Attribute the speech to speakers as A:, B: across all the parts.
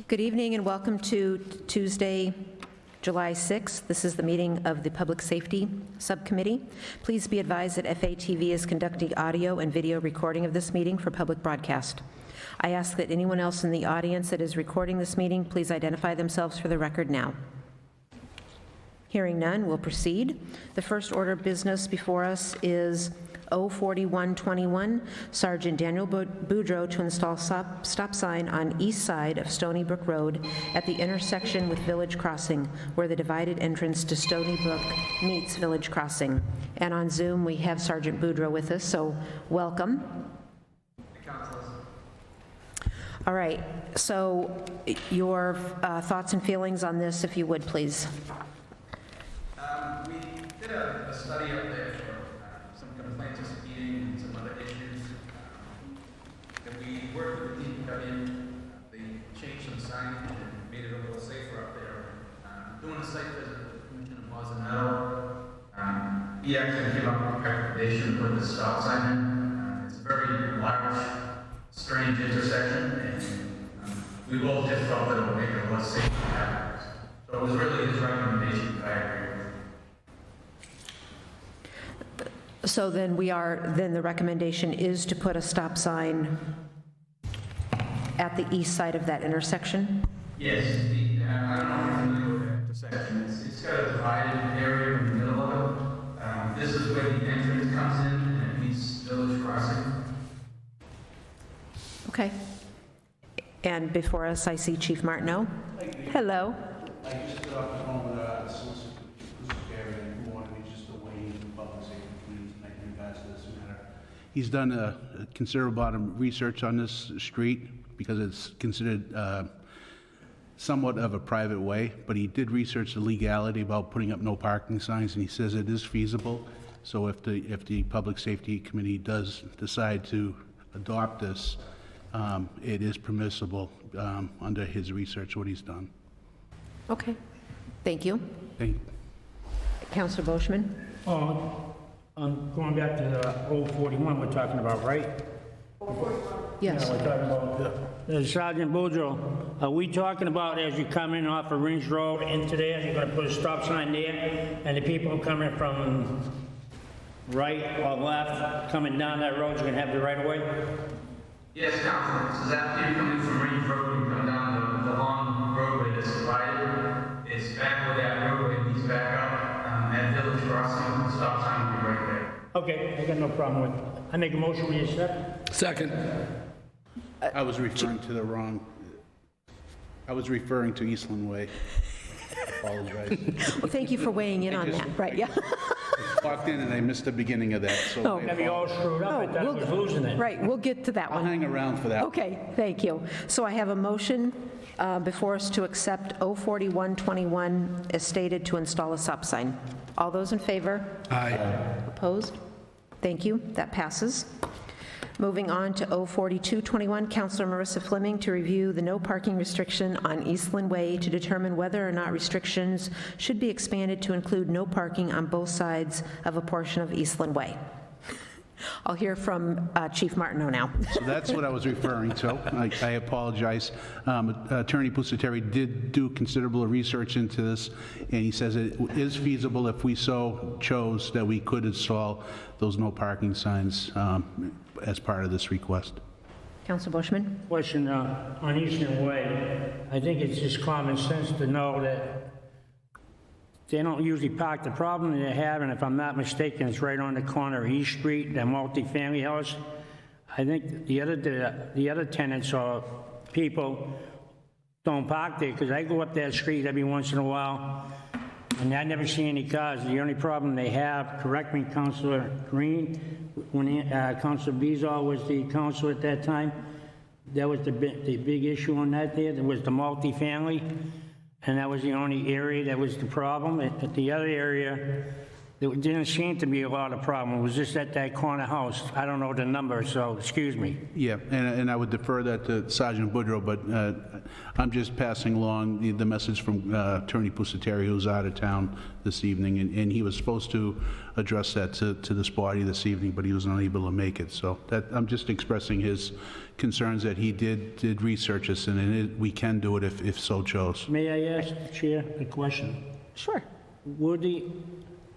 A: Good evening and welcome to Tuesday, July 6th. This is the meeting of the Public Safety Subcommittee. Please be advised that FATV is conducting audio and video recording of this meeting for public broadcast. I ask that anyone else in the audience that is recording this meeting please identify themselves for the record now. Hearing none, we'll proceed. The first order of business before us is 04121, Sergeant Daniel Boudreau to install stop sign on east side of Stony Brook Road at the intersection with Village Crossing, where the divided entrance to Stony Brook meets Village Crossing. And on Zoom, we have Sergeant Boudreau with us, so welcome. All right, so your thoughts and feelings on this, if you would, please.
B: We did a study up there for some complaints of speeding and some other issues. And we worked with the people that in, they changed some signage and made it a little safer up there. Doing a site visit with Commissioner Bozanetto, he actually came up with a recommendation to put the stop sign in. It's a very large, strange intersection, and we both just felt that it would make it a lot safer to have. So it was really his recommendation that I agree with.
A: So then then the recommendation is to put a stop sign at the east side of that intersection?
B: Yes, I don't know if you're familiar with that intersection. It's got a divided area in the middle of it. This is where the entrance comes in and it meets Village Crossing.
A: Okay. And before us, I see Chief Martineau. Hello.
C: I just got off the phone with the solicitor who wanted me just to weigh in from public safety tonight in regards to this matter. He's done a considerable amount of research on this street because it's considered somewhat of a private way, but he did research the legality about putting up no parking signs, and he says it is feasible. So if the Public Safety Committee does decide to adopt this, it is permissible under his research, what he's done.
A: Okay. Thank you.
C: Thank you.
A: Councilor Boschman?
D: Going back to the 041 we're talking about, right?
A: Yes.
D: Yeah, we're talking about Sergeant Boudreau. Are we talking about as you come in off of Ridge Road into there, you're gonna put a stop sign there, and the people coming from right or left, coming down that road, you're gonna have the right of way?
B: Yes, Councilor. So after you come in from Range Road and come down the long roadway that's divided, it's back where that roadway leads back up at Village Crossing. The stop sign will be right there.
D: Okay, I got no problem with it. I make a motion, we accept.
E: Second.
C: I was referring to the wrong, I was referring to Eastland Way. Apologize.
A: Well, thank you for weighing in on that. Right, yeah.
C: I walked in and I missed the beginning of that, so
A: Oh.
C: I
D: Got me all screwed up, I thought I was losing it.
A: Right, we'll get to that
C: I'll
A: one.
C: hang around for that.
A: Okay, thank you. So I have a motion before us to accept 04121 as stated to install a stop sign. All those in favor?
E: Aye.
A: Opposed? Thank you. That passes. Moving on to 04221, Councilor Marissa Fleming to review the no parking restriction on Eastland Way to determine whether or not restrictions should be expanded to include no parking on both sides of a portion of Eastland Way. I'll hear from Chief Martineau now.
C: So that's what I was referring to. I apologize. Attorney Pusateri did do considerable research into this, and he says it is feasible if we so chose that we could install those no parking signs as part of this request.
A: Councilor Boschman?
D: Question on Eastern Way, I think it's just common sense to know that they don't usually park. The problem they're having, if I'm not mistaken, it's right on the corner of East Street, that multi-family house. I think the other tenants or people don't park there, because I go up that street every once in a while, and I never see any cars. The only problem they have, correct me, Councilor Green, when Councilor Bezal was the councilor at that time, that was the big issue on that there. There was the multi-family, and that was the only area that was the problem. At the other area, There didn't seem to be a lot of problem. It was just at that corner house. I don't know the number, so excuse me.
C: Yeah, and I would defer that to Sergeant Boudreau, but I'm just passing along the message from Attorney Pusateri, who's out of town this evening, and he was supposed to address that to this body this evening, but he was unable to make it. So that, I'm just expressing his concerns that he did research this, and we can do it if so chose.
D: May I ask the Chair a question?
A: Sure.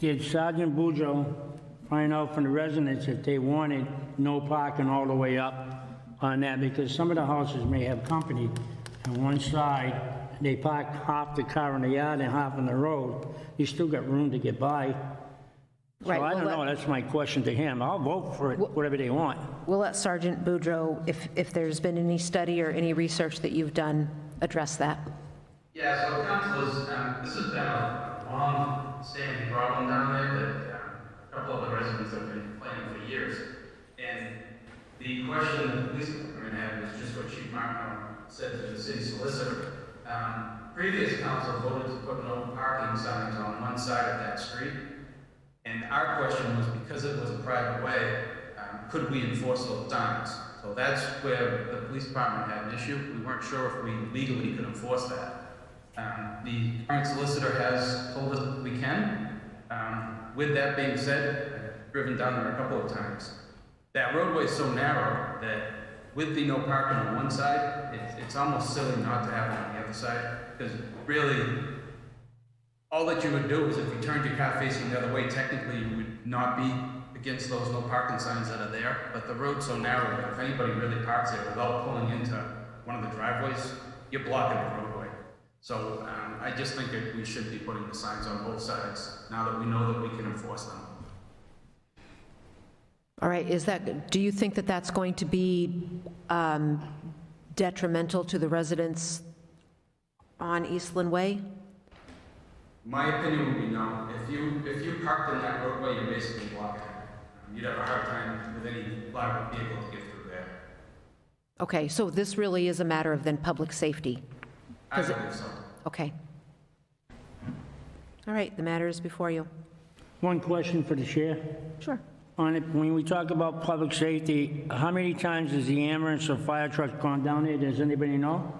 D: Did Sergeant Boudreau find out from the residents that they wanted no parking all the way up on that? Because some of the houses may have company, on one side, they park half the car in the yard and half on the road. You still got room to get by. So
A: Right,
D: I don't
A: well,
D: know, that's my question to him. I'll vote for it, whatever they want.
A: We'll let Sergeant Boudreau, if there's been any study or any research that you've done, address that.
B: Yeah, so councilors, this has been a long-standing problem down there that a couple of the residents have been complaining for years. And the question that the police department had was just what Chief Martin said to the city solicitor. Previous council voted to put no parking signs on one side of that street. And our question was, because it was a private way, could we enforce those signs? So that's where the police department had an issue. We weren't sure if we legally could enforce that. The current solicitor has told us we can. With that being said, I've driven down there a couple of times. That roadway is so narrow that with the no parking on one side, it's almost silly not to have it on the other side. Because really, all that you would do is if you turned your car facing the other way, technically you would not be against those no parking signs that are there. But the road's so narrow that if anybody really parks there without pulling into one of the driveways, you're blocking the roadway. So I just think that we should be putting the signs on both sides now that we know that we can enforce them.
A: All right, do you think that that's going to be detrimental to the residents on Eastland Way?
B: My opinion would be no. If you parked in that roadway, you're basically blocking it. You'd have a hard time with any large vehicle to get through there.
A: Okay, so this really is a matter of then public safety?
B: I believe so.
A: Okay. All right, the matter is before you.
D: One question for the Chair.
A: Sure.
D: On it, when we talk about public safety, how many times has the ambulance or fire truck gone down there? Does anybody know?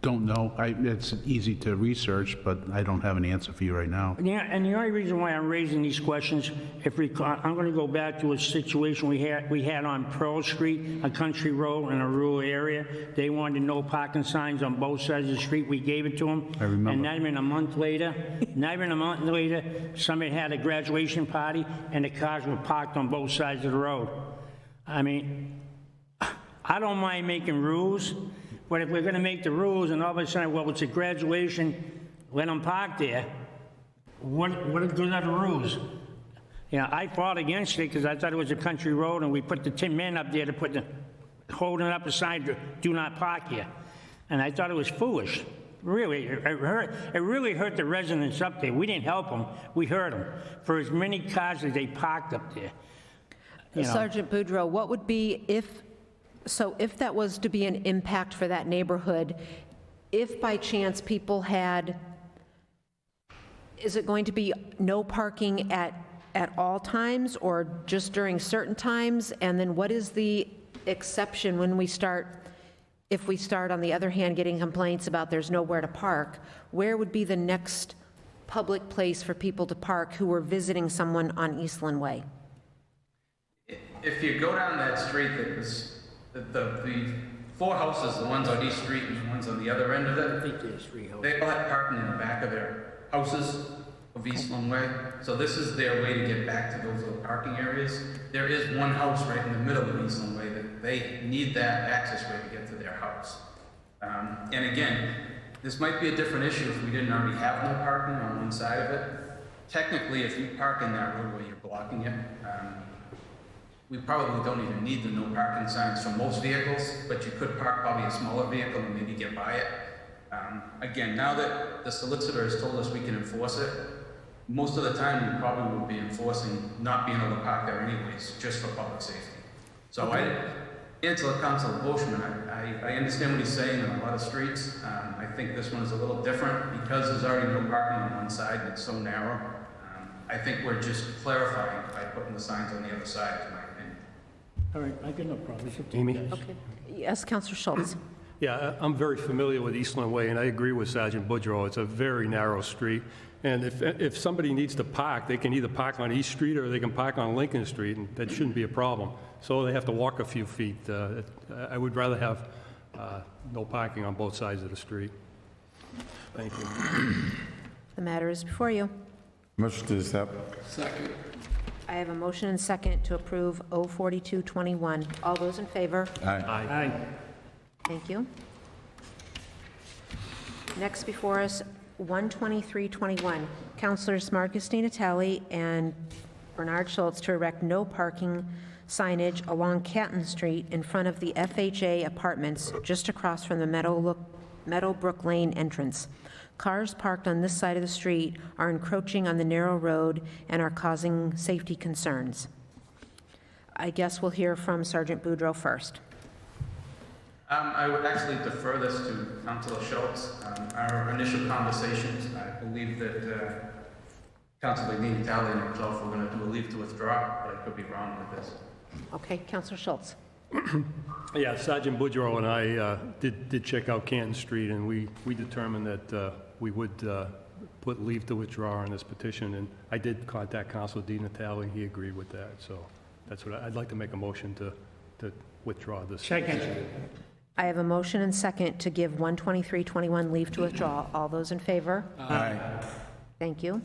C: Don't know. It's easy to research, but I don't have an answer for you right now.
D: Yeah, and the only reason why I'm raising these questions, I'm going to go back to a situation we had on Pearl Street, a country road in a rural area. They wanted no parking signs on both sides of the street. We gave it to them.
C: I remember.
D: And not even a month later, somebody had a graduation party, and the cars were parked on both sides of the road. I mean, I don't mind making rules, but if we're going to make the rules and all of a sudden, well, it's a graduation, let them park there, what are good are the rules? You know, I fought against it because I thought it was a country road, and we put the 10 men up there to holding up a sign, do not park here. And I thought it was foolish. Really, it really hurt the residents up there. We didn't help them, we hurt them for as many cars as they parked up there. You know.
A: Sergeant Boudreau, what would be if that was to be an impact for that neighborhood, if by chance people had, is it going to be no parking at all times or just during certain times? And then what is the exception when if we start on the other hand getting complaints about there's nowhere to park? Where would be the next public place for people to park who were visiting someone on Eastland Way?
B: If you go down that street, that was the four houses, the ones on East Street and the ones on the other end of it,
D: I think there's 3 houses.
B: they all have parking in the back of their houses of Eastland Way. So this is their way to get back to those little parking areas. There is one house right in the middle of Eastland Way that they need that access way to get to their house. And again, this might be a different issue if we didn't already have no parking on one side of it. Technically, if you park in that roadway, you're blocking it. We probably don't even need the no parking signs for most vehicles, but you could park probably a smaller vehicle and maybe get by it. Again, now that the solicitor has told us we can enforce it, most of the time we probably will be enforcing not being able to park there anyways, just for public safety. So Answer Council Bushman, I understand what he's saying on a lot of streets. I think this one is a little different because there's already no parking on one side and it's so narrow. I think we're just clarifying by putting the signs on the other side, is my opinion.
D: All right, I got no problem. It's up to you
E: Amy?
D: guys.
A: Okay. Yes, Counselor Schultz.
E: Yeah, I'm very familiar with Eastland Way, and I agree with Sergeant Boudreau. It's a very narrow street, and if somebody needs to park, they can either park on East Street or they can park on Lincoln Street, and that shouldn't be a problem. So they have to walk a few feet. I would rather have no parking on both sides of the street. Thank you.
A: The matter is before you.
F: Motion to accept.
A: I have a motion and second to approve 04221. All those in favor?
F: Aye.
D: Aye.
A: Thank you. Next before us, 12321. Councilors Marcus Di Natale and Bernard Schultz to erect no parking signage along Canton Street in front of the FHA apartments just across from the Meadowbrook Lane entrance. Cars parked on this side of the street are encroaching on the narrow road and are causing safety concerns. I guess we'll hear from Sergeant Boudreau first.
B: I would actually defer this to Councilor Schultz. Our initial conversations, I believe that Councilor Di Natale and myself were going to do a leave to withdraw, but I could be wrong with this.
A: Okay, Councilor Schultz.
E: Yeah, Sergeant Boudreau and I did check out Canton Street, and we determined that we would put leave to withdraw on this petition, and I did contact Councilor Di Natale. He agreed with that, so that's what I'd like to make a motion to withdraw this.
D: Second.
A: I have a motion and second to give 12321 leave to withdraw. All those in favor?
F: Aye.
A: Thank you.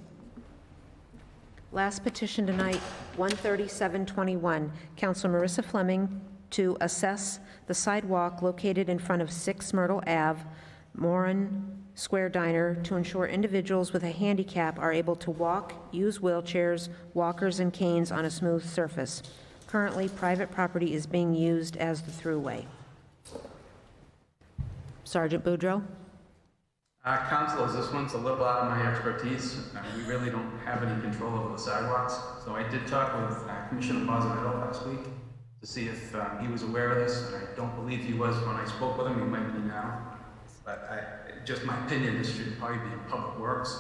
A: Last petition tonight, 13721. Councilor Marissa Fleming to assess the sidewalk located in front of 6 Myrtle Ave, Moran Square Diner, to ensure individuals with a handicap are able to walk, use wheelchairs, walkers, and canes on a smooth surface. Currently, private property is being used as the throughway. Sergeant Boudreau?
B: Councilors, this one's a little out of my expertise. We really don't have any control over the sidewalks. So I did talk with Commissioner Bozzato last week to see if he was aware of this, and I don't believe he was when I spoke with him. He might be now. But just my opinion, this should probably be in Public Works.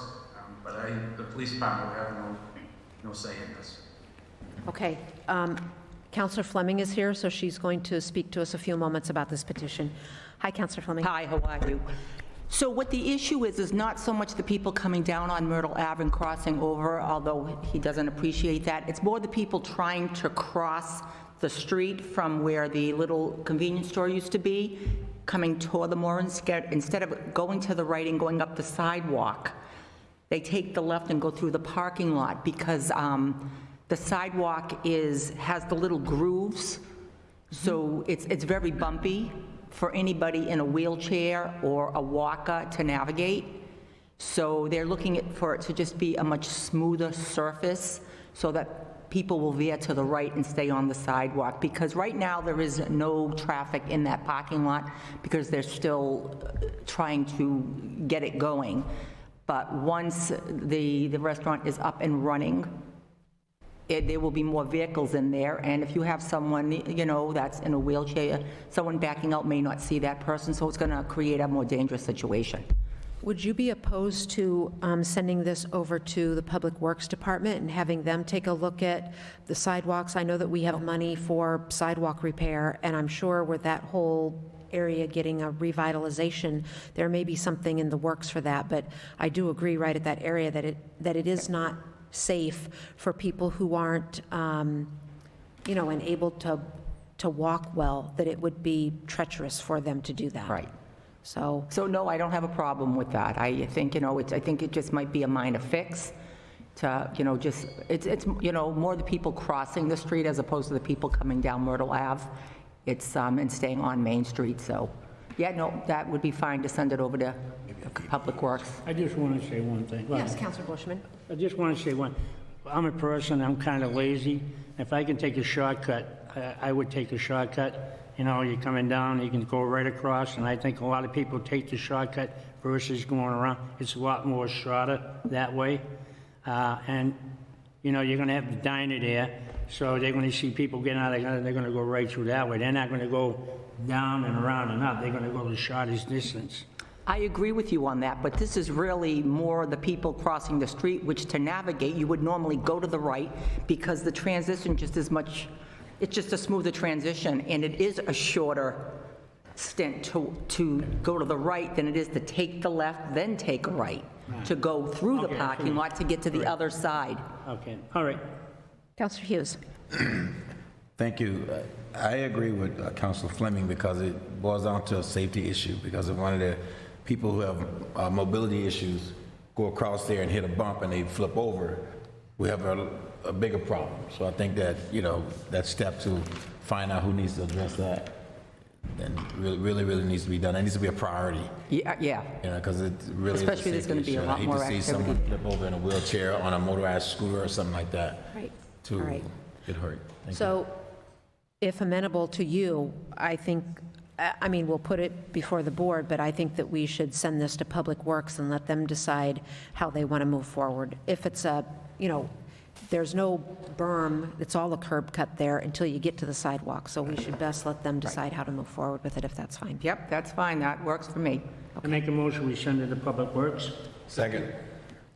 B: But the police department will have no say in this.
A: Okay. Councilor Fleming is here, so she's going to speak to us a few moments about this petition. Hi, Councilor Fleming.
G: Hi, how are you? So what the issue is not so much the people coming down on Myrtle Ave and crossing over, although he doesn't appreciate that. It's more the people trying to cross the street from where the little convenience store used to be, coming toward the Moran. Instead of going to the right and going up the sidewalk, they take the left and go through the parking lot because the sidewalk has the little grooves, so it's very bumpy for anybody in a wheelchair or a walker to navigate. So they're looking for it to just be a much smoother surface so that people will veer to the right and stay on the sidewalk. Because right now there is no traffic in that parking lot because they're still trying to get it going. But once the restaurant is up and running, there will be more vehicles in there, and if you have someone, that's in a wheelchair, someone backing out may not see that person, so it's going to create a more dangerous situation.
A: Would you be opposed to sending this over to the Public Works Department and having them take a look at the sidewalks? I know that we have money for sidewalk repair, and I'm sure with that whole area getting a revitalization, there may be something in the works for that, but I do agree right at that area that it is not safe for people who aren't, and able to walk well, that it would be treacherous for them to do that.
G: Right.
A: So,
G: no, I don't have a problem with that. I think, I think it just might be a minor fix to, it's more the people crossing the street as opposed to the people coming down Myrtle Ave. It's, and staying on Main Street, so, yeah, no, that would be fine to send it over to Public Works.
D: I just want to say one thing.
A: yes, Councilor Bushman.
D: I just want to say one. I'm a person, I'm kind of lazy. If I can take a shortcut, I would take a shortcut. You're coming down, you can go right across, and I think a lot of people take the shortcut versus going around. It's a lot more shorter that way. And, you're going to have the diner there. So they're gonna see people getting out, they're gonna go right through that way. They're not gonna go down and around and up, they're gonna go the shortest distance.
G: I agree with you on that, but this is really more the people crossing the street, which to navigate, you would normally go to the right because the transition just as much, it's just a smoother transition, and it is a shorter stint to go to the right than it is to take the left, then take a right, to go through the
D: Okay.
G: parking lot to get to the other side.
D: Okay, all right.
A: Counselor Hughes?
F: Thank you. I agree with Councilor Fleming because it boils down to a safety issue, because if one of the people who have mobility issues go across there and hit a bump and they flip over, we have a bigger problem. So I think that, that step to find out who needs to address that, and really needs to be done. It needs to be a priority,
G: Yeah.
F: because it really
G: Especially
F: is
G: there's
F: a
G: gonna
F: safety
G: be a
F: issue.
G: lot more
F: I hate to see
G: activity.
F: someone flip over in a wheelchair on a motorized scooter or something like that
A: Right.
F: to
A: All right.
F: get hurt. Thank you.
A: So if amenable to you, I think, I mean, we'll put it before the board, but I think that we should send this to Public Works and let them decide how they want to move forward. If it's there's no berm, it's all a curb cut there until you get to the sidewalk. So we should best let them decide how to move forward with it, if that's fine.
G: Yep, that's fine, that works for me.
D: I make a motion, we send it to Public Works.
F: Second.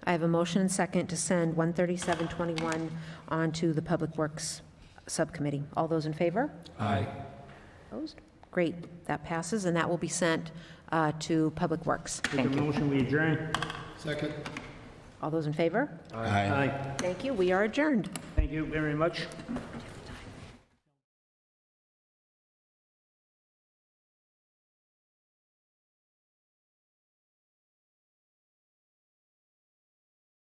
A: I have a motion and second to send 13721 on to the Public Works Subcommittee. All those in favor?
F: Aye.
A: Opposed? Great, that passes, and that will be sent to Public Works.
D: Make a motion, we adjourn.
F: Second.
A: All those in favor?
F: Aye.
D: Aye.
A: Thank you, we are adjourned.
D: Thank you very much.